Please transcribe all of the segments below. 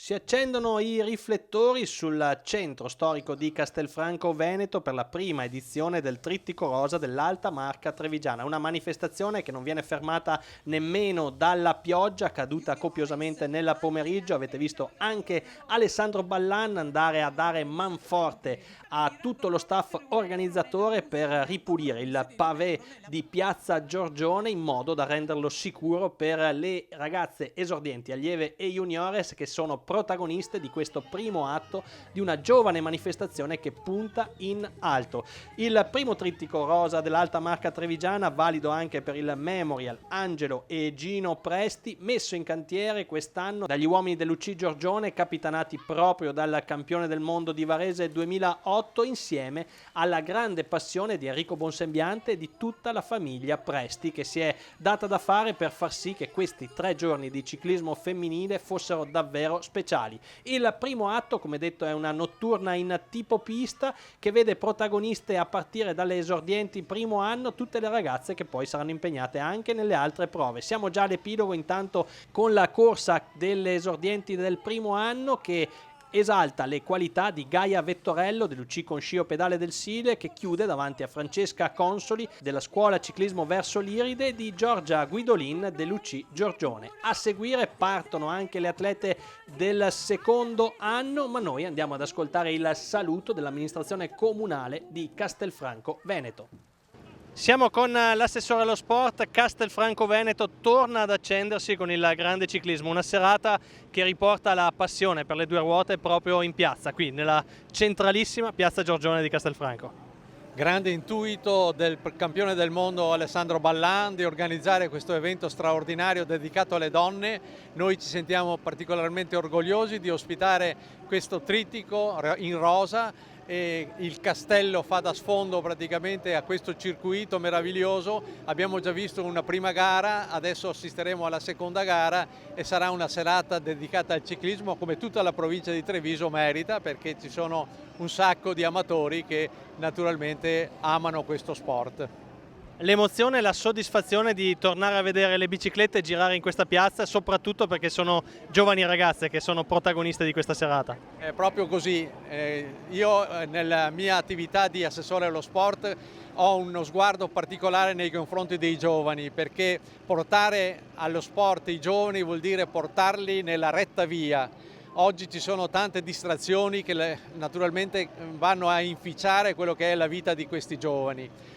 Si accendono i riflettori sul centro storico di Castelfranco Veneto per la prima edizione del Trittico Rosa dell'Alta Marca Trevigiana, una manifestazione che non viene fermata nemmeno dalla pioggia caduta copiosamente nel pomeriggio. Avete visto anche Alessandro Ballan andare a dare manforte a tutto lo staff organizzatore per ripulire il pavé di Piazza Giorgione in modo da renderlo sicuro per le ragazze esordienti, allieve e juniores che sono protagoniste di questo primo atto di una giovane manifestazione che punta in alto. Il primo Trittico Rosa dell'Alta Marca Trevigiana, valido anche per il Memorial Angelo e Gino Presti, messo in cantiere quest'anno dagli uomini dell'UC Giorgione, capitanati proprio dal campione del mondo di Varese 2008, insieme alla grande passione di Enrico Bonsembiante e di tutta la famiglia Presti, che si è data da fare per far sì che questi 3 giorni di ciclismo femminile fossero davvero speciali. Il primo atto, come detto, è una notturna in tipo pista che vede protagoniste a partire dalle esordienti primo anno tutte le ragazze che poi saranno impegnate anche nelle altre prove. Siamo già all'epilogo intanto con la corsa delle esordienti del primo anno che esalta le qualità di Gaia Vettorello dell'UC con scio pedale del Sile, che chiude davanti a Francesca Consoli della scuola ciclismo verso l'Iride, e di Giorgia Guidolin dell'UC Giorgione. A seguire partono anche le atlete del secondo anno, ma noi andiamo ad ascoltare il saluto dell'amministrazione comunale di Castelfranco Veneto. Siamo con l'assessore allo sport. Castelfranco Veneto torna ad accendersi con il grande ciclismo, una serata che riporta la passione per le due ruote proprio in piazza, qui nella centralissima Piazza Giorgione di Castelfranco. Grande intuito del campione del mondo Alessandro Ballan di organizzare questo evento straordinario dedicato alle donne. Noi ci sentiamo particolarmente orgogliosi di ospitare questo trittico in rosa. E il castello fa da sfondo praticamente a questo circuito meraviglioso. Abbiamo già visto una prima gara, adesso assisteremo alla seconda gara e sarà una serata dedicata al ciclismo come tutta la provincia di Treviso merita, perché ci sono un sacco di amatori che naturalmente amano questo sport. L'emozione e la soddisfazione di tornare a vedere le biciclette girare in questa piazza, soprattutto perché sono giovani ragazze che sono protagoniste di questa serata. È proprio così. Io nella mia attività di assessore allo sport ho uno sguardo particolare nei confronti dei giovani, perché portare allo sport i giovani vuol dire portarli nella retta via. Oggi ci sono tante distrazioni che naturalmente vanno a inficiare quello che è la vita di questi giovani.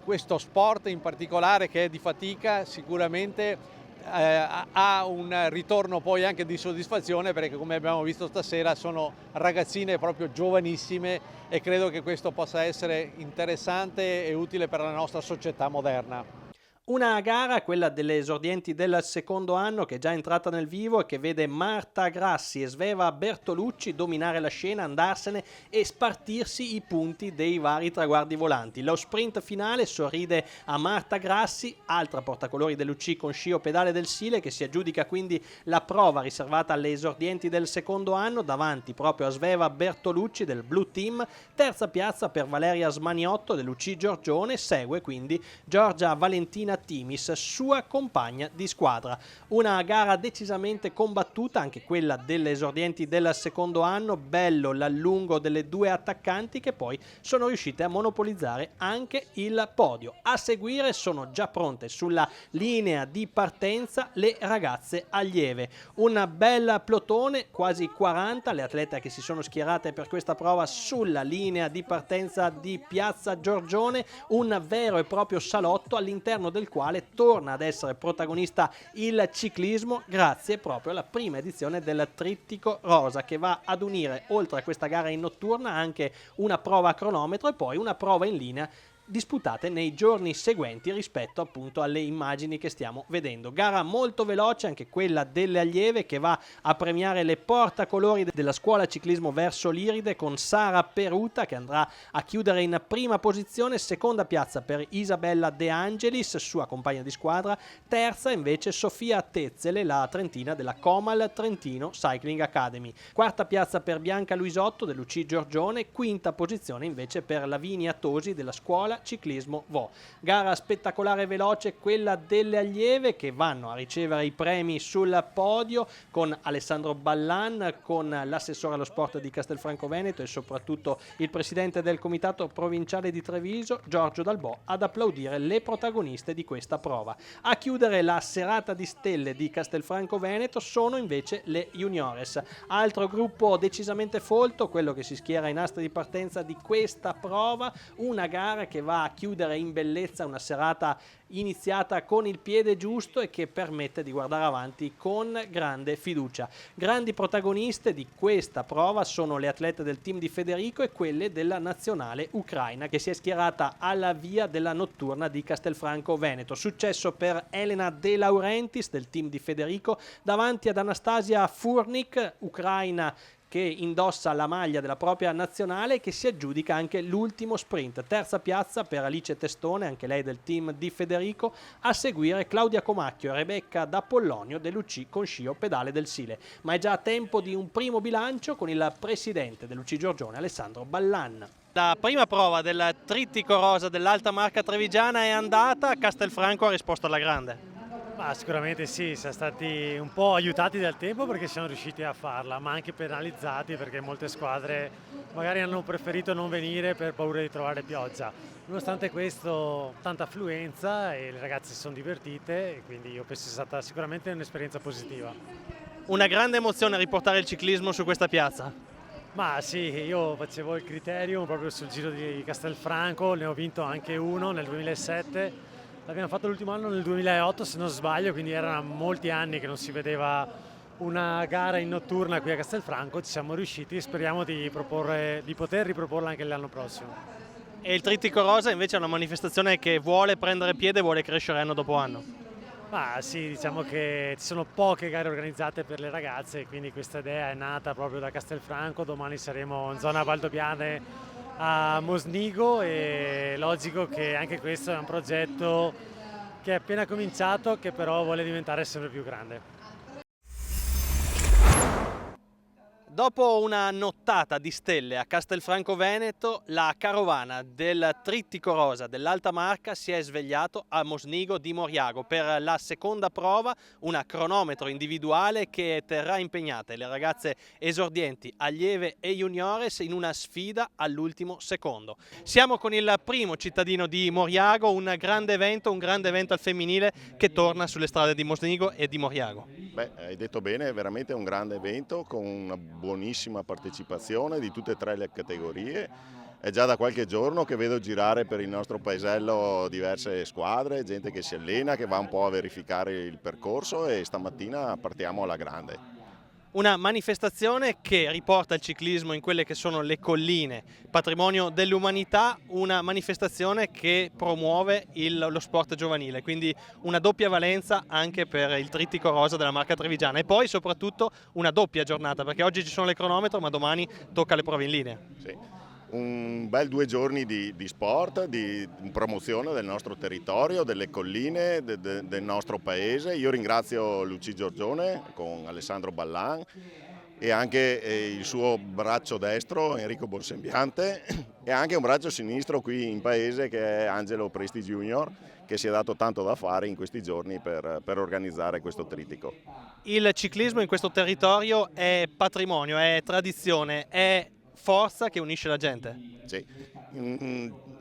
Questo sport in particolare, che è di fatica, sicuramente ha un ritorno poi anche di soddisfazione, perché come abbiamo visto stasera sono ragazzine proprio giovanissime e credo che questo possa essere interessante e utile per la nostra società moderna. Una gara, quella delle esordienti del secondo anno, che è già entrata nel vivo e che vede Marta Grassi e Sveva Bertolucci dominare la scena, andarsene e spartirsi i punti dei vari traguardi volanti. Lo sprint finale sorride a Marta Grassi, altra portacolori dell'UC con scio pedale del Sile, che si aggiudica quindi la prova riservata alle esordienti del secondo anno, davanti proprio a Sveva Bertolucci del Blue Team. Terza piazza per Valeria Smaniotto dell'UC Giorgione, segue quindi Giorgia Valentina Timis, sua compagna di squadra. Una gara decisamente combattuta, anche quella delle esordienti del secondo anno. Bello l'allungo delle due attaccanti che poi sono riuscite a monopolizzare anche il podio. A seguire sono già pronte sulla linea di partenza le ragazze allieve. Un bel plotone, quasi 40 le atlete che si sono schierate per questa prova sulla linea di partenza di Piazza Giorgione, un vero e proprio salotto all'interno del quale torna ad essere protagonista il ciclismo grazie proprio alla prima edizione del Trittico Rosa, che va ad unire, oltre a questa gara in notturna, anche una prova a cronometro e poi una prova in linea disputate nei giorni seguenti rispetto appunto alle immagini che stiamo vedendo. Gara molto veloce anche quella delle allieve, che va a premiare le portacolori della scuola ciclismo verso l'Iride, con Sara Peruta che andrà a chiudere in prima posizione, seconda piazza per Isabella De Angelis, sua compagna di squadra, terza invece Sofia Tezzele, la trentina della Comal Trentino Cycling Academy, quarta piazza per Bianca Luisotto dell'UC Giorgione, quinta posizione invece per Lavinia Tosi della scuola Ciclismo Vo. Gara spettacolare e veloce, quella delle allieve che vanno a ricevere i premi sul podio con Alessandro Ballan, con l'assessore allo sport di Castelfranco Veneto e soprattutto il presidente del comitato provinciale di Treviso, Giorgio Dalbò, ad applaudire le protagoniste di questa prova. A chiudere la serata di stelle di Castelfranco Veneto sono invece le Juniores, altro gruppo decisamente folto, quello che si schiera ai nastri di partenza di questa prova, una gara che va a chiudere in bellezza una serata iniziata con il piede giusto e che permette di guardare avanti con grande fiducia. Grandi protagoniste di questa prova sono le atlete del team di Federico e quelle della nazionale ucraina che si è schierata alla via della notturna di Castelfranco Veneto. Successo per Elena De Laurentiis del team di Federico davanti ad Anastasia Furnik, ucraina, che indossa la maglia della propria nazionale e che si aggiudica anche l'ultimo sprint. Terza piazza per Alice Testone, anche lei del team di Federico, a seguire Claudia Comacchio e Rebecca D'Apollonio dell'UC con scio pedale del Sile. Ma è già tempo di un primo bilancio con il presidente dell'UC Giorgione, Alessandro Ballan. La prima prova del trittico rosa dell'Alta Marca Trevigiana è andata, Castelfranco ha risposto alla grande. Sicuramente sì, siamo stati un po' aiutati dal tempo perché siamo riusciti a farla, ma anche penalizzati perché molte squadre magari hanno preferito non venire per paura di trovare pioggia. Nonostante questo, tanta affluenza e le ragazze si sono divertite e quindi io penso sia stata sicuramente un'esperienza positiva. Una grande emozione riportare il ciclismo su questa piazza. Ma sì, io facevo il Criterium proprio sul Giro di Castelfranco, ne ho vinto anche uno nel 2007. L'abbiamo fatto l'ultimo anno nel 2008 se non sbaglio, quindi erano molti anni che non si vedeva una gara in notturna qui a Castelfranco, ci siamo riusciti e speriamo di poter riproporla anche l'anno prossimo. E il trittico rosa invece è una manifestazione che vuole prendere piede e vuole crescere anno dopo anno. Sì, diciamo che ci sono poche gare organizzate per le ragazze, quindi questa idea è nata proprio da Castelfranco, domani saremo in zona Valdobbiadene a Mosnigo e logico che anche questo è un progetto che è appena cominciato, che però vuole diventare sempre più grande. Dopo una nottata di stelle a Castelfranco Veneto, la carovana del trittico rosa dell'Alta Marca si è svegliato a Mosnigo di Moriago per la seconda prova, una cronometro individuale che terrà impegnate le ragazze esordienti, allieve e juniores in una sfida all'ultimo secondo. Siamo con il primo cittadino di Moriago, un grande evento al femminile che torna sulle strade di Mosnigo e di Moriago. Hai detto bene, è veramente un grande evento con una buonissima partecipazione di tutte e tre le categorie. È già da qualche giorno che vedo girare per il nostro paesello diverse squadre, gente che si allena, che va un po' a verificare il percorso e stamattina partiamo alla grande. Una manifestazione che riporta il ciclismo in quelle che sono le colline, patrimonio dell'umanità, una manifestazione che promuove lo sport giovanile, quindi una doppia valenza anche per il trittico rosa della Marca Trevigiana e poi soprattutto una doppia giornata perché oggi ci sono le cronometro ma domani tocca le prove in linea. Sì. Un bel 2 giorni di sport, di promozione del nostro territorio, delle colline, del nostro paese. Io ringrazio l'UC Giorgione con Alessandro Ballan e anche il suo braccio destro Enrico Bonsembiante e anche un braccio sinistro qui in paese che è Angelo Presti Junior, che si è dato tanto da fare in questi giorni per organizzare questo trittico. Il ciclismo in questo territorio è patrimonio, è tradizione, è forza che unisce la gente. Sì,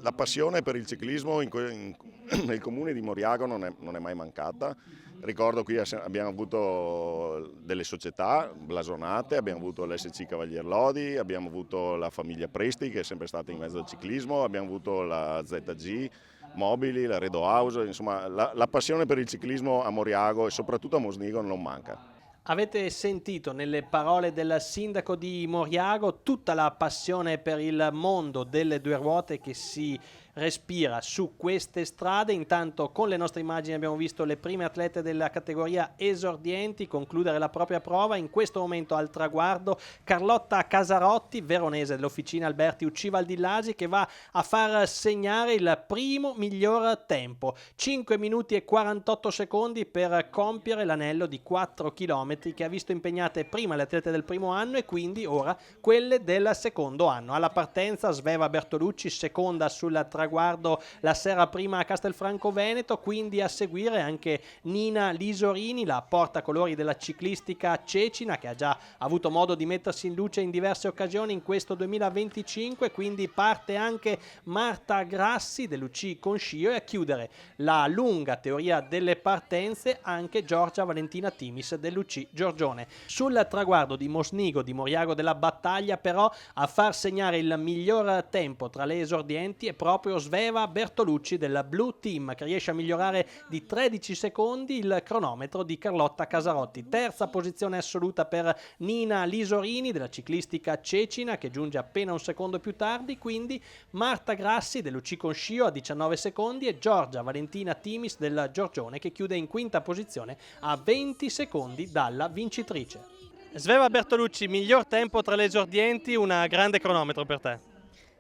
la passione per il ciclismo nel comune di Moriago non è mai mancata. Ricordo qui abbiamo avuto delle società blasonate, abbiamo avuto l'SC Cavalier Lodi, abbiamo avuto la famiglia Presti che è sempre stata in mezzo al ciclismo, abbiamo avuto la ZG Mobili, la Redo House, insomma la passione per il ciclismo a Moriago e soprattutto a Mosnigo non manca. Avete sentito nelle parole del sindaco di Moriago tutta la passione per il mondo delle due ruote che si respira su queste strade. Intanto con le nostre immagini abbiamo visto le prime atlete della categoria esordienti concludere la propria prova. In questo momento al traguardo Carlotta Casarotti, veronese dell'Officina Alberti UC Valdillasi, che va a far segnare il primo miglior tempo, 5 minuti e 48 secondi per compiere l'anello di 4 km che ha visto impegnate prima le atlete del primo anno e quindi ora quelle del secondo anno. Alla partenza Sveva Bertolucci, seconda sulla traguardo la sera prima a Castelfranco Veneto, quindi a seguire anche Nina Lisorini, la portacolori della ciclistica cecina, che ha già avuto modo di mettersi in luce in diverse occasioni in questo 2025, quindi parte anche Marta Grassi dell'UCI Conscio e a chiudere la lunga teoria delle partenze anche Giorgia Valentina Timis dell'UCI Giorgione. Sul traguardo di Mosnigo di Moriago della Battaglia però a far segnare il miglior tempo tra le esordienti è proprio Sveva Bertolucci del Blue Team, che riesce a migliorare di 13 secondi il cronometro di Carlotta Casarotti. Terza posizione assoluta per Nina Lisorini della ciclistica cecina, che giunge appena un secondo più tardi, quindi Marta Grassi dell'UCI Conscio a 19 secondi e Giorgia Valentina Timis del Giorgione, che chiude in quinta posizione a 20 secondi dalla vincitrice. Sveva Bertolucci, miglior tempo tra le esordienti, un grande cronometro per te.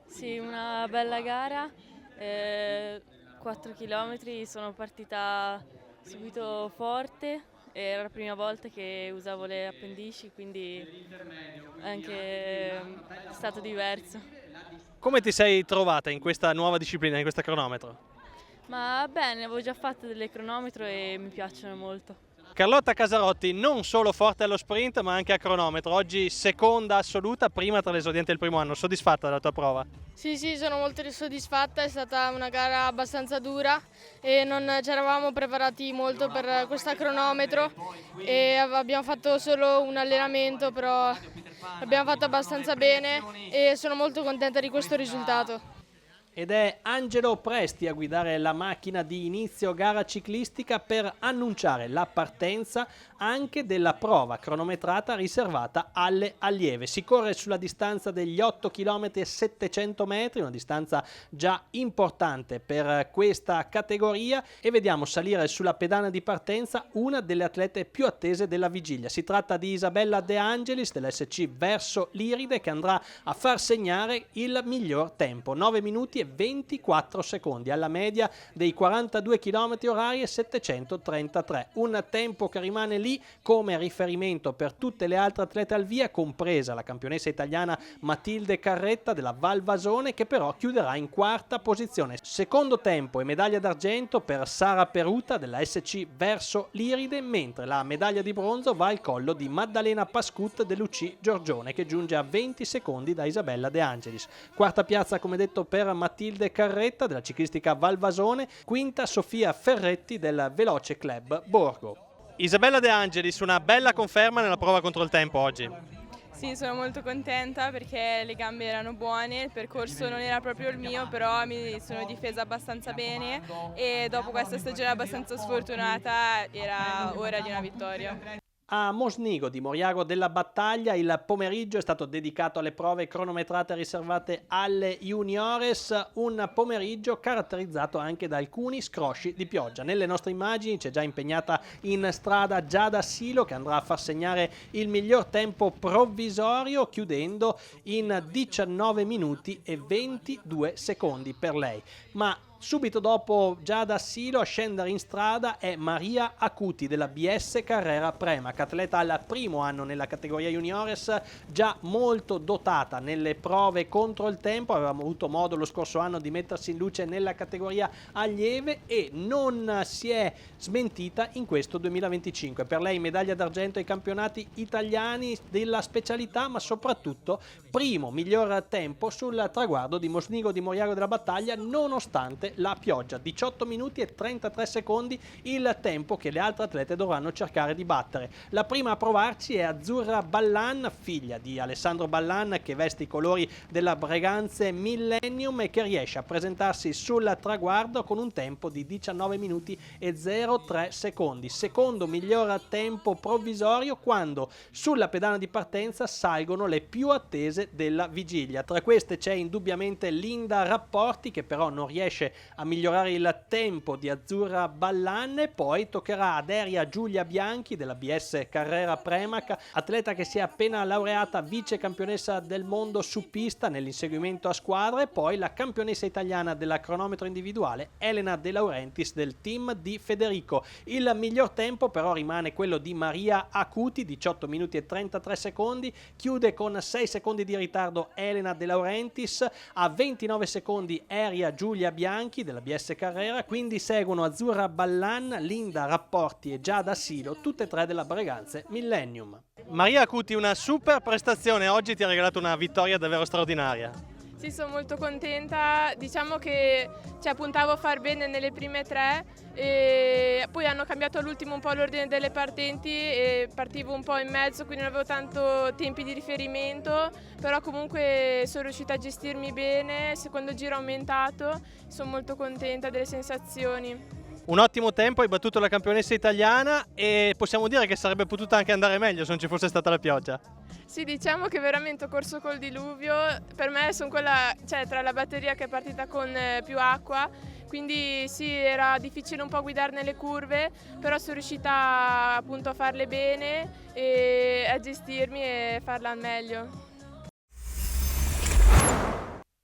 Sì, una bella gara, 4 km, sono partita subito forte, era la prima volta che usavo le appendici, quindi anche è stato diverso. Come ti sei trovata in questa nuova disciplina, in questo cronometro? Ma bene, avevo già fatto delle cronometro e mi piacciono molto. Carlotta Casarotti non solo forte allo sprint ma anche a cronometro, oggi seconda assoluta, prima tra le esordienti del primo anno. Soddisfatta della tua prova? Sì, sono molto soddisfatta, è stata una gara abbastanza dura e non ci eravamo preparati molto per questa cronometro e abbiamo fatto solo un allenamento, però l'abbiamo fatto abbastanza bene e sono molto contenta di questo risultato. Ed è Angelo Presti a guidare la macchina di inizio gara ciclistica per annunciare la partenza anche della prova cronometrata riservata alle allieve. Si corre sulla distanza degli 8 km e 700 metri, una distanza già importante per questa categoria, e vediamo salire sulla pedana di partenza una delle atlete più attese della vigilia. Si tratta di Isabella De Angelis dell'SC Verso Liride, che andrà a far segnare il miglior tempo, 9 minuti e 24 secondi alla media dei 42 km orari e 733, un tempo che rimane lì come riferimento per tutte le altre atlete al via, compresa la campionessa italiana Matilde Carretta della Val Vasone, che però chiuderà in quarta posizione. Secondo tempo e medaglia d'argento per Sara Peruta della SC Verso Liride, mentre la medaglia di bronzo va al collo di Maddalena Pascut dell'UCI Giorgione, che giunge a 20 secondi da Isabella De Angelis. Quarta piazza, come detto, per Matilde Carretta della ciclistica Val Vasone, quinta Sofia Ferretti del Veloce Club Borgo. Isabella De Angelis, una bella conferma nella prova contro il tempo oggi. Sì, sono molto contenta perché le gambe erano buone, il percorso non era proprio il mio, però mi sono difesa abbastanza bene e dopo questa stagione abbastanza sfortunata era ora di una vittoria. A Mosnigo di Moriago della Battaglia il pomeriggio è stato dedicato alle prove cronometrate riservate alle juniores, un pomeriggio caratterizzato anche da alcuni scrosci di pioggia. Nelle nostre immagini c'è già impegnata in strada Giada Silo, che andrà a far segnare il miglior tempo provvisorio, chiudendo in 19 minuti e 22 secondi per lei. Ma subito dopo Giada Silo a scendere in strada è Maria Acuti della BS Carrera Premac, atleta al primo anno nella categoria juniores, già molto dotata nelle prove contro il tempo. Avevamo avuto modo lo scorso anno di mettersi in luce nella categoria allieve e non si è smentita in questo 2025. Per lei medaglia d'argento ai campionati italiani della specialità, ma soprattutto primo miglior tempo sul traguardo di Mosnigo di Moriago della Battaglia, nonostante la pioggia. 18 minuti e 33 secondi il tempo che le altre atlete dovranno cercare di battere. La prima a provarci è Azzurra Ballan, figlia di Alessandro Ballan, che veste i colori della Breganze Millennium e che riesce a presentarsi sul traguardo con un tempo di 19 minuti e 03 secondi. Secondo miglior tempo provvisorio, quando sulla pedana di partenza salgono le più attese della vigilia. Tra queste c'è indubbiamente Linda Rapporti, che però non riesce a migliorare il tempo di Azzurra Ballan, e poi toccherà ad Eria Giulia Bianchi della BS Carrera Premac, atleta che si è appena laureata vice campionessa del mondo su pista nell'inseguimento a squadre, e poi la campionessa italiana della cronometro individuale Elena De Laurentiis del team di Federico. Il miglior tempo però rimane quello di Maria Acuti, 18 minuti e 33 secondi, chiude con 6 secondi di ritardo Elena De Laurentiis, a 29 secondi Eria Giulia Bianchi della BS Carrera, quindi seguono Azzurra Ballan, Linda Rapporti e Giada Silo, tutte e tre della Breganze Millennium. Maria Acuti, una super prestazione, oggi ti ha regalato una vittoria davvero straordinaria. Sì, sono molto contenta, diciamo che puntavo a far bene nelle prime 3 e poi hanno cambiato all'ultimo un po' l'ordine delle partenti e partivo un po' in mezzo, quindi non avevo tanto tempi di riferimento, però comunque sono riuscita a gestirmi bene, il secondo giro ho aumentato, sono molto contenta delle sensazioni. Un ottimo tempo, hai battuto la campionessa italiana e possiamo dire che sarebbe potuta anche andare meglio se non ci fosse stata la pioggia. Sì, diciamo che veramente ho corso col diluvio, per me sono quella, tra la batteria che è partita con più acqua, quindi sì, era difficile un po' guidare le curve, però sono riuscita appunto a farle bene e a gestirmi e farla al meglio.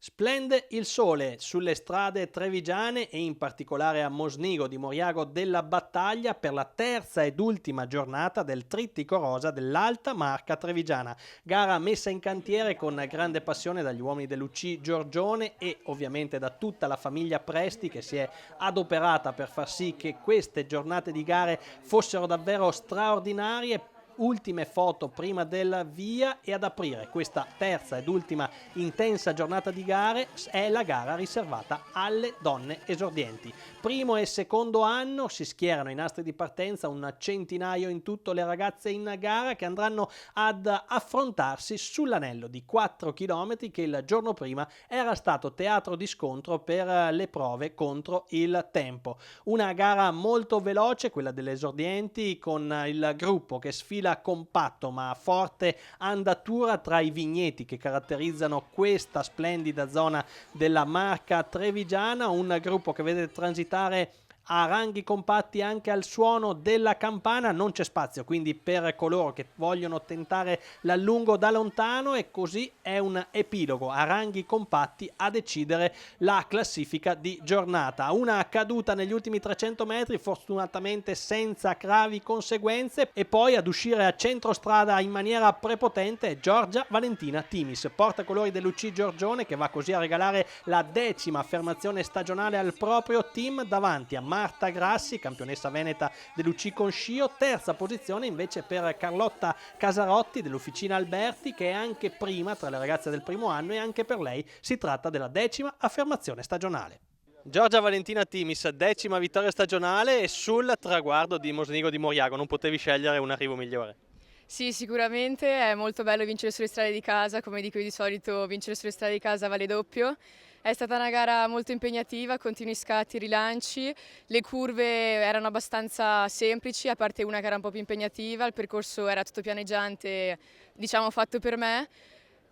Splende il sole sulle strade trevigiane e in particolare a Mosnigo di Moriago della Battaglia per la terza ed ultima giornata del Trittico Rosa dell'Alta Marca Trevigiana. Gara messa in cantiere con grande passione dagli uomini dell'UC Giorgione e ovviamente da tutta la famiglia Presti, che si è adoperata per far sì che queste giornate di gare fossero davvero straordinarie. Ultime foto prima del via, e ad aprire questa terza ed ultima intensa giornata di gare è la gara riservata alle donne esordienti. Primo e secondo anno si schierano i nastri di partenza, un centinaio in tutto le ragazze in gara che andranno ad affrontarsi sull'anello di 4 km che il giorno prima era stato teatro di scontro per le prove contro il tempo. Una gara molto veloce, quella delle esordienti, con il gruppo che sfila compatto ma a forte andatura tra i vigneti che caratterizzano questa splendida zona della Marca Trevigiana, un gruppo che vede transitare a ranghi compatti anche al suono della campana. Non c'è spazio quindi per coloro che vogliono tentare l'allungo da lontano, e così è un epilogo a ranghi compatti a decidere la classifica di giornata. Una caduta negli ultimi 300 metri, fortunatamente senza gravi conseguenze, e poi ad uscire a centrostrada in maniera prepotente è Giorgia Valentina Timis, portacolori dell'UC Giorgione, che va così a regalare la 10ª affermazione stagionale al proprio team davanti a Marta Grassi, campionessa veneta dell'UC con scio. Terza posizione invece per Carlotta Casarotti dell'Ufficina Alberti, che è anche prima tra le ragazze del primo anno, e anche per lei si tratta della 10ª affermazione stagionale. Giorgia Valentina Timis, 10ª vittoria stagionale, e sul traguardo di Mosnigo di Moriago non potevi scegliere un arrivo migliore. Sì, sicuramente è molto bello vincere sulle strade di casa, come dico io di solito, vincere sulle strade di casa vale doppio. È stata una gara molto impegnativa, continui scatti, rilanci, le curve erano abbastanza semplici, a parte una che era un po' più impegnativa, il percorso era tutto pianeggiante, diciamo fatto per me.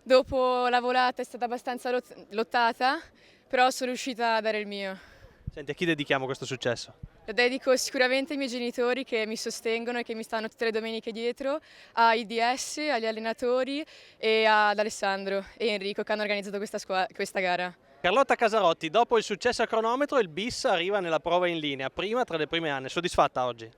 Dopo la volata è stata abbastanza lottata, però sono riuscita a dare il mio. Senti, a chi dedichiamo questo successo? Lo dedico sicuramente ai miei genitori che mi sostengono e che mi stanno tutte le domeniche dietro, ai DS, agli allenatori e ad Alessandro e Enrico che hanno organizzato questa gara. Carlotta Casarotti, dopo il successo a cronometro il bis arriva nella prova in linea, prima tra le prime anne, soddisfatta oggi?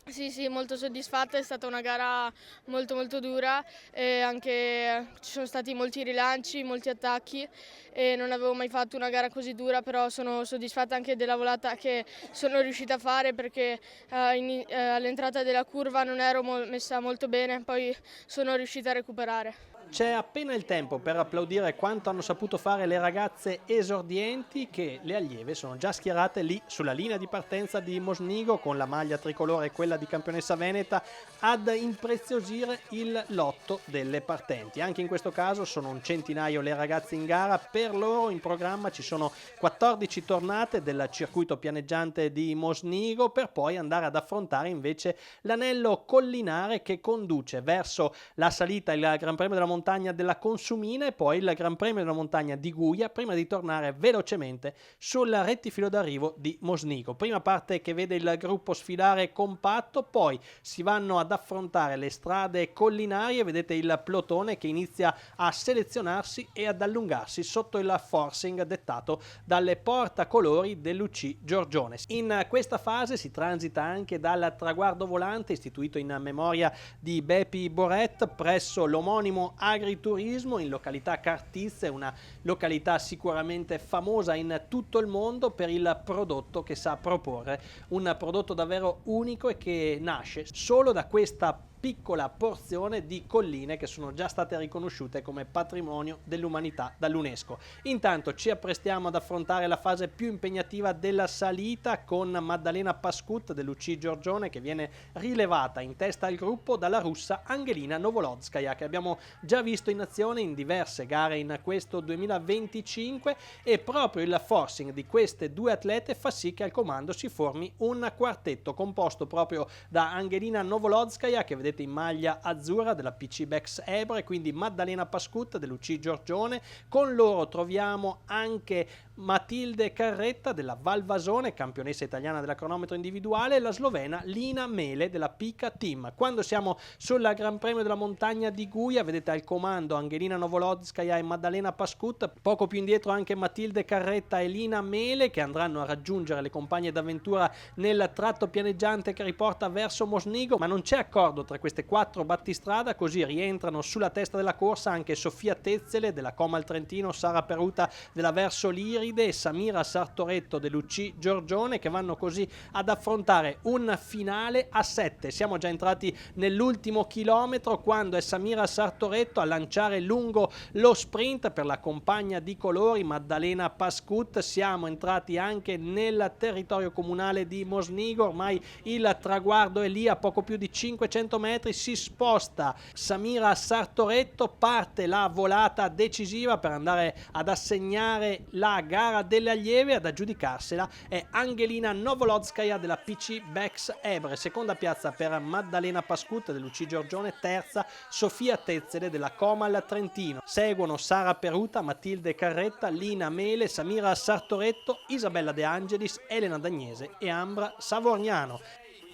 Sì, molto soddisfatta, è stata una gara molto dura, e anche ci sono stati molti rilanci, molti attacchi e non avevo mai fatto una gara così dura, però sono soddisfatta anche della volata che sono riuscita a fare, perché all'entrata della curva non ero messa molto bene, poi sono riuscita a recuperare. C'è appena il tempo per applaudire quanto hanno saputo fare le ragazze esordienti, che le allieve sono già schierate lì sulla linea di partenza di Mosnigo con la maglia tricolore e quella di campionessa veneta ad impreziosire il lotto delle partenti. Anche in questo caso sono un centinaio le ragazze in gara, per loro in programma ci sono 14 tornate del circuito pianeggiante di Mosnigo, per poi andare ad affrontare invece l'anello collinare che conduce verso la salita, il Gran Premio della montagna della Consumina e poi il Gran Premio della montagna di Guia, prima di tornare velocemente sul rettifilo d'arrivo di Mosnico. Prima parte che vede il gruppo sfilare compatto, poi si vanno ad affrontare le strade collinari e vedete il plotone che inizia a selezionarsi e ad allungarsi sotto il forcing dettato dalle portacolori dell'UC Giorgione. In questa fase si transita anche dal traguardo volante istituito in memoria di Bepi Boret presso l'omonimo Agriturismo in località Cartizze, una località sicuramente famosa in tutto il mondo per il prodotto che sa proporre, un prodotto davvero unico e che nasce solo da questa piccola porzione di colline che sono già state riconosciute come patrimonio dell'umanità dall'UNESCO. Intanto ci apprestiamo ad affrontare la fase più impegnativa della salita con Maddalena Pascut dell'UC Giorgione che viene rilevata in testa al gruppo dalla russa Angelina Novolodskaya, che abbiamo già visto in azione in diverse gare in questo 2025, e proprio il forcing di queste due atlete fa sì che al comando si formi un quartetto composto proprio da Angelina Novolodskaya, che vedete in maglia azzurra della PC Bex Ebre, quindi Maddalena Pascut dell'UC Giorgione. Con loro troviamo anche Matilde Carretta della Valvasone, campionessa italiana della cronometro individuale, e la slovena Lina Mele della Pika Team. Quando siamo sul Gran Premio della montagna di Guia vedete al comando Angelina Novolodskaya e Maddalena Pascut, poco più indietro anche Matilde Carretta e Lina Mele, che andranno a raggiungere le compagne d'avventura nel tratto pianeggiante che riporta verso Mosnigo, ma non c'è accordo tra queste quattro battistrada, così rientrano sulla testa della corsa anche Sofia Tezzele della Comal Trentino, Sara Peruta della Verso Liride e Samira Sartoretto dell'UC Giorgione, che vanno così ad affrontare un finale a 7. Siamo già entrati nell'ultimo chilometro quando è Samira Sartoretto a lanciare lungo lo sprint per la compagna di colori Maddalena Pascut. Siamo entrati anche nel territorio comunale di Mosnigo, ormai il traguardo è lì a poco più di 500 metri, si sposta Samira Sartoretto, parte la volata decisiva per andare ad assegnare la gara delle allieve. Ad aggiudicarsela è Angelina Novolodskaya della PC Bex Ebre, seconda piazza per Maddalena Pascut dell'UC Giorgione, terza Sofia Tezzele della Comal Trentino. Seguono Sara Peruta, Matilde Carretta, Lina Mele, Samira Sartoretto, Isabella De Angelis, Elena Dagnese e Ambra Savorniano.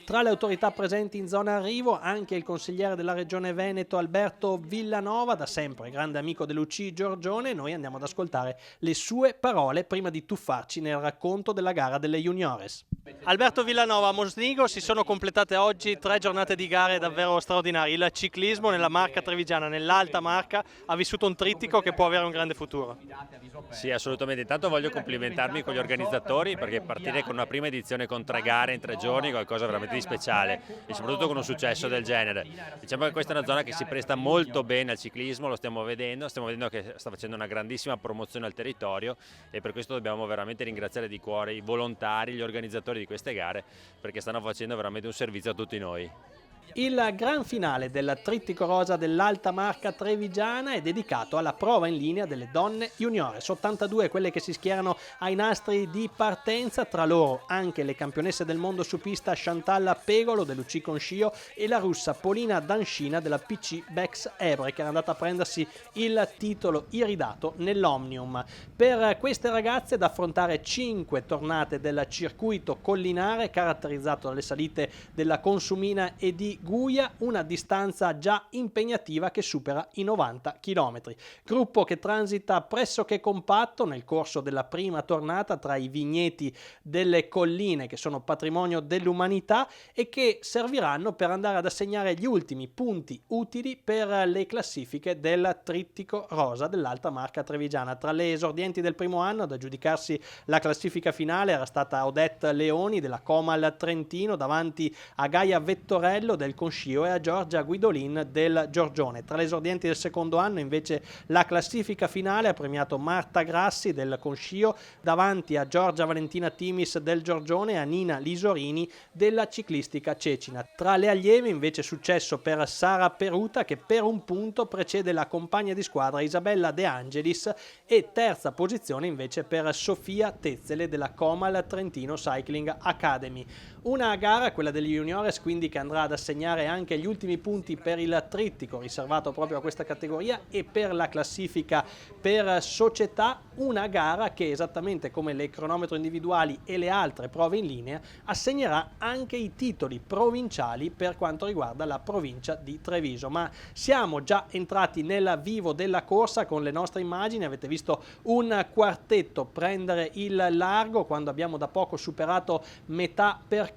Tra le autorità presenti in zona arrivo anche il consigliere della regione Veneto Alberto Villanova, da sempre grande amico dell'UC Giorgione. Noi andiamo ad ascoltare le sue parole prima di tuffarci nel racconto della gara delle juniores. Alberto Villanova, a Mosnigo si sono completate oggi 3 giornate di gare davvero straordinarie. Il ciclismo nella Marca Trevigiana, nell'Alta Marca, ha vissuto un trittico che può avere un grande futuro. Sì, assolutamente. Intanto voglio complimentarmi con gli organizzatori, perché partire con una prima edizione con 3 gare in 3 giorni è qualcosa veramente di speciale e soprattutto con un successo del genere. Diciamo che questa è una zona che si presta molto bene al ciclismo, lo stiamo vedendo che sta facendo una grandissima promozione al territorio, e per questo dobbiamo veramente ringraziare di cuore i volontari, gli organizzatori di queste gare, perché stanno facendo veramente un servizio a tutti noi. Il gran finale del trittico rosa dell'Alta Marca Trevigiana è dedicato alla prova in linea delle donne juniores. 82 quelle che si schierano ai nastri di partenza, tra loro anche le campionesse del mondo su pista Chantal Pegolo dell'UC Concio e la russa Polina Dancina della PC Bex Ebre, che era andata a prendersi il titolo iridato nell'Omnium. Per queste ragazze da affrontare 5 tornate del circuito collinare caratterizzato dalle salite della Consumina e di Guia, una distanza già impegnativa che supera i 90 km. Gruppo che transita pressoché compatto nel corso della prima tornata tra i vigneti delle colline che sono patrimonio dell'umanità e che serviranno per andare ad assegnare gli ultimi punti utili per le classifiche del trittico rosa dell'Alta Marca Trevigiana. Tra le esordienti del primo anno ad aggiudicarsi la classifica finale era stata Odette Leoni della Comal Trentino davanti a Gaia Vettorello del Conscio e a Giorgia Guidolin del Giorgione. Tra le esordienti del secondo anno invece la classifica finale ha premiato Marta Grassi del Conscio davanti a Giorgia Valentina Timis del Giorgione e a Nina Lisorini della ciclistica Cecina. Tra le allieve invece successo per Sara Peruta, che per un punto precede la compagna di squadra Isabella De Angelis, e terza posizione invece per Sofia Tezzele della Comal Trentino Cycling Academy. Una gara, quella degli juniores, quindi che andrà ad assegnare anche gli ultimi punti per il trittico riservato proprio a questa categoria e per la classifica per società, una gara che esattamente come le cronometro individuali e le altre prove in linea assegnerà anche i titoli provinciali per quanto riguarda la provincia di Treviso. Ma siamo già entrati nel vivo della corsa con le nostre immagini, avete visto un quartetto prendere il largo quando abbiamo da poco superato metà percorso,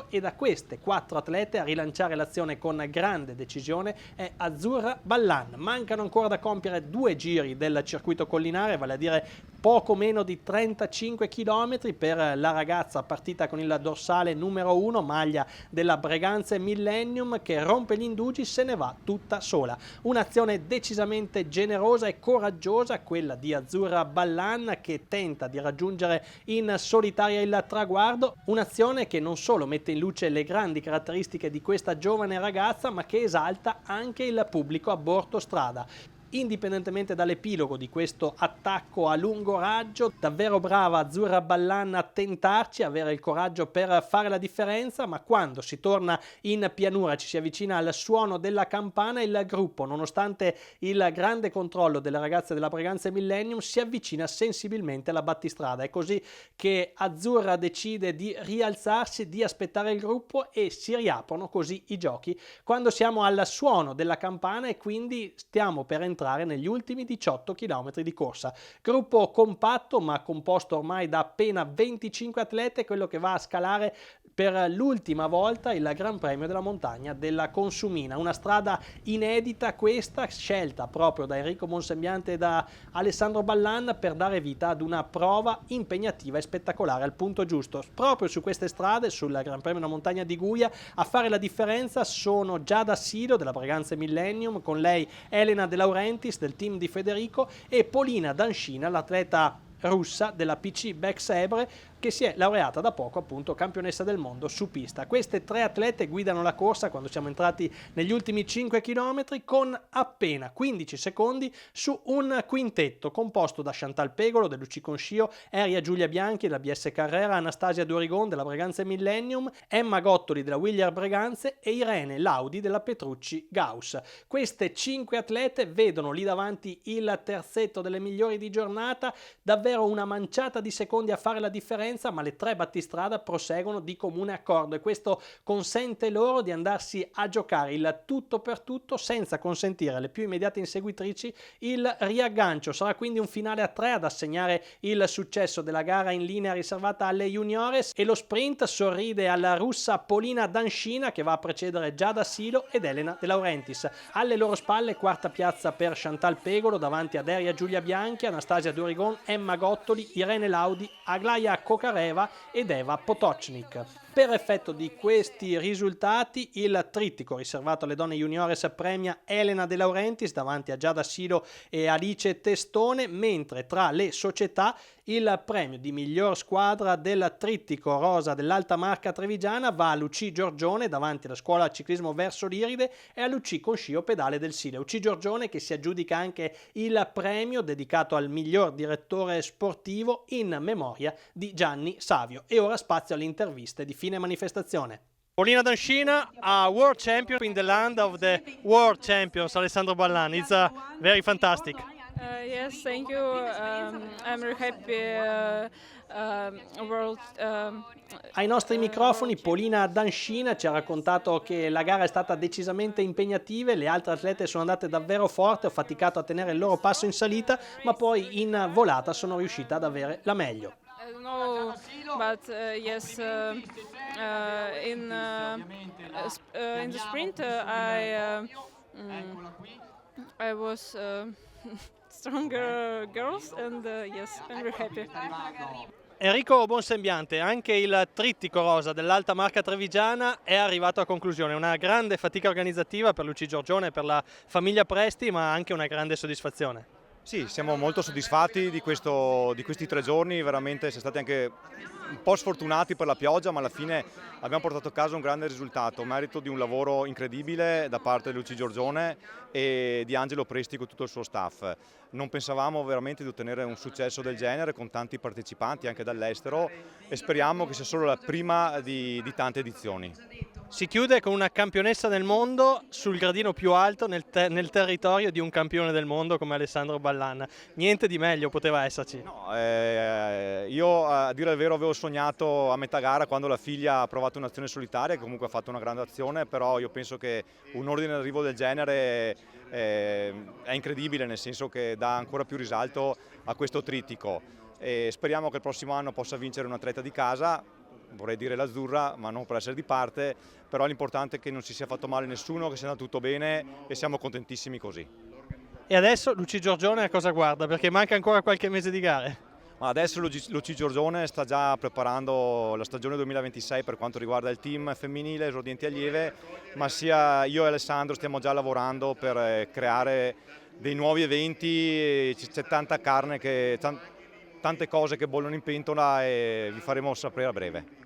e da queste 4 atlete a rilanciare l'azione con grande decisione è Azzurra Ballan. Mancano ancora da compiere 2 giri del circuito collinare, vale a dire poco meno di 35 km per la ragazza partita con il dorsale numero 1, maglia della Breganze Millennium, che rompe gli indugi, se ne va tutta sola. Un'azione decisamente generosa e coraggiosa, quella di Azzurra Ballan, che tenta di raggiungere in solitaria il traguardo, un'azione che non solo mette in luce le grandi caratteristiche di questa giovane ragazza, ma che esalta anche il pubblico a bordo strada. Indipendentemente dall'epilogo di questo attacco a lungo raggio, davvero brava Azzurra Ballan a tentarci, avere il coraggio per fare la differenza, ma quando si torna in pianura, ci si avvicina al suono della campana, il gruppo, nonostante il grande controllo delle ragazze della Breganze Millennium, si avvicina sensibilmente alla battistrada. È così che Azzurra decide di rialzarsi, di aspettare il gruppo, e si riaprono così i giochi quando siamo al suono della campana e quindi stiamo per entrare negli ultimi 18 km di corsa. Gruppo compatto ma composto ormai da appena 25 atlete, quello che va a scalare per l'ultima volta il Gran Premio della Montagna della Consumina. Una strada inedita questa, scelta proprio da Enrico Bonsembiante e da Alessandro Ballan per dare vita ad una prova impegnativa e spettacolare al punto giusto. Proprio su queste strade, sul Gran Premio della Montagna di Guia, a fare la differenza sono Giada Silo della Breganze Millennium, con lei Elena De Laurentiis del team di Federico e Polina Dancina, l'atleta russa della PC Bek-Sebre, che si è laureata da poco appunto campionessa del mondo su pista. Queste 3 atlete guidano la corsa quando siamo entrati negli ultimi 5 km con appena 15 secondi su un quintetto composto da Chantal Pegolo dell'UC Concio, Eria Giulia Bianchi della BS Carrera, Anastasia Durigon della Breganze Millennium, Emma Gottoli della Willier Breganze e Irene Laudi della Petrucci Gauss. Queste 5 atlete vedono lì davanti il terzetto delle migliori di giornata, davvero una manciata di secondi a fare la differenza, ma le 3 battistrada proseguono di comune accordo e questo consente loro di andarsi a giocare il tutto per tutto senza consentire alle più immediate inseguitrici il riaggancio. Sarà quindi un finale a 3 ad assegnare il successo della gara in linea riservata alle juniores, e lo sprint sorride alla russa Polina Dancina, che va a precedere Giada Silo ed Elena De Laurentiis. Alle loro spalle 4ª piazza per Chantal Pegolo, davanti ad Eria Giulia Bianchi, Anastasia Durigon, Emma Gottoli, Irene Laudi, Aglaia Kokareva ed Eva Potocnik. Per effetto di questi risultati il trittico riservato alle donne juniores premia Elena De Laurentiis davanti a Giada Silo e Alice Testone, mentre tra le società il premio di miglior squadra del trittico rosa dell'Alta Marca Trevigiana va a Luci Giorgione davanti alla scuola ciclismo Verso l'Iride e a Luci Concio Pedale del Sile. Luci Giorgione che si aggiudica anche il premio dedicato al miglior direttore sportivo in memoria di Gianni Savio. E ora spazio alle interviste di fine manifestazione. Polina Dancina, a world champion in the land of the world champions, Alessandro Ballan. It's very fantastic. Yes, thank you. I'm very happy. Ai nostri microfoni Polina Dancina ci ha raccontato che la gara è stata decisamente impegnativa, le altre atlete sono andate davvero forte, ho faticato a tenere il loro passo in salita, ma poi in volata sono riuscita ad avere la meglio. I don't know, but yes, in the sprint I was stronger girls and yes, I'm very happy. Enrico Bonsembiante, anche il trittico rosa dell'Alta Marca Trevigiana è arrivato a conclusione, una grande fatica organizzativa per Luci Giorgione e per la famiglia Presti, ma anche una grande soddisfazione. Sì, siamo molto soddisfatti di questi 3 giorni, veramente siamo stati anche un po' sfortunati per la pioggia, ma alla fine abbiamo portato a casa un grande risultato, merito di un lavoro incredibile da parte di Luci Giorgione e di Angelo Presti con tutto il suo staff. Non pensavamo veramente di ottenere un successo del genere con tanti partecipanti anche dall'estero e speriamo che sia solo la prima di tante edizioni. Si chiude con una campionessa del mondo sul gradino più alto nel territorio di un campione del mondo come Alessandro Ballan. Niente di meglio poteva esserci. No, io a dire il vero avevo sognato a metà gara quando la figlia ha provato un'azione solitaria, che comunque ha fatto una grande azione, però io penso che un ordine d'arrivo del genere è incredibile, nel senso che dà ancora più risalto a questo trittico e speriamo che il prossimo anno possa vincere un atleta di casa. Vorrei dire l'azzurra, ma non per essere di parte, però l'importante è che non si sia fatto male nessuno, che sia andato tutto bene e siamo contentissimi così. E adesso Luci Giorgione a cosa guarda? Perché manca ancora qualche mese di gare. Ma adesso Luci Giorgione sta già preparando la stagione 2026 per quanto riguarda il team femminile, esordienti allieve, ma sia io e Alessandro stiamo già lavorando per creare dei nuovi eventi, c'è tanta carne, tante cose che bollono in pentola e vi faremo sapere a breve.